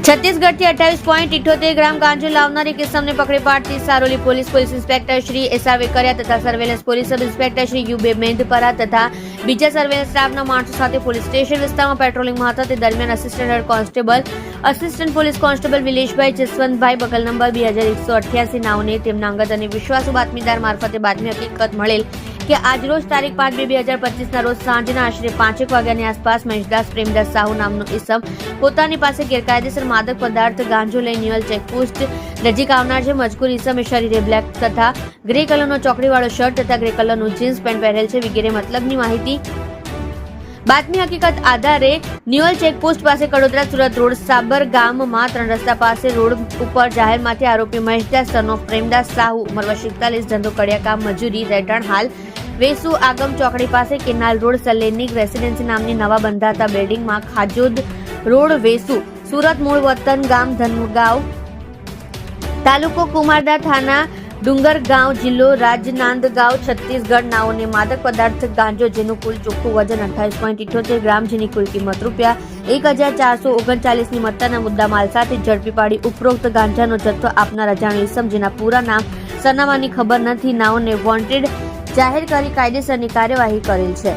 છત્તીસગઢથી 28.78 ગ્રામ ગાંજો લાવનાર એક ઇસમને પકડી પાડતી Saroli police inspector Shri SR Vekariya તથા surveillance police sub inspector Shri UB Mendapara તથા બીજા સર્વેલન્સ સ્ટાફના માણસો સાથે પોલીસ સ્ટેશન વિસ્તારમાં પેટ્રોલિંગમાં હતા. તે દરમિયાન assistant police constable Vileshbhai Jaswantbhai buckle number 2188 નાઓને તેમના અંગત અને વિશ્વાસુ બાતમીદાર મારફતે બાતમી હકીકત મળેલ કે આજરોજ તારીખ 5/2/2025 રોજ સાંજના આશરે 5 વાગ્યાની આસપાસ મહેશદાસ પ્રેમદાસ સાહુ નામનો ઇસમ પોતાની પાસે ગેરકાયદેસર માદક પદાર્થ ગાંજો લઈ ન્યુઅલ ચેકપોસ્ટ નજીક આવનાર છે. મજકૂર ઇસમે શરીરે બ્લેક તથા ગ્રે કલરનો ચોકડીવાળો શર્ટ તથા ગ્રે કલરનું જીન્સ પેન્ટ પહેરેલ છે વગેરે મતલબની માહિતી બાતમી હકીકત આધારે ન્યુઅલ ચેકપોસ્ટ પાસે કડોદરા સુરત રોડ સાબર ગામમાં 3 રસ્તા પાસે રોડ ઉપર જાહેરમાંથી આરોપી મહેશદાસ સન ઓફ પ્રેમદાસ સાહુ ઉંમર વર્ષ 41 ધંધો કડિયાકામ મજૂરી રહેઠાણ હાલ વેસુ આગમ ચોકડી પાસે કેનાલ રોડ સલેનિક રેસિડેન્સી નામની નવા બંધાતા બિલ્ડિંગમાં ખાજોદ રોડ વેસુ સુરત મૂળ વતન ગામ ધનગાંવ તાલુકો કુમારદા થાના ડુંગરગાંવ જિલ્લો રાજનાંદગાંવ છત્તીસગઢ નાઓને માદક પદાર્થ ગાંજો જેનું કુલ ચોખ્ખું વજન 28.78 ગ્રામ જેની કુલ કિંમત ₹1439 ની મત્તાના મુદ્દામાલ સાથે ઝડપી પાડી ઉપરોક્ત ગાંજાનો જથ્થો આપનાર અજાણ્યો ઇસમ જેના પૂરા નામ સરનામાની ખબર નથી નાઓને વોન્ટેડ જાહેર કરી કાયદેસરની કાર્યવાહી કરેલ છે.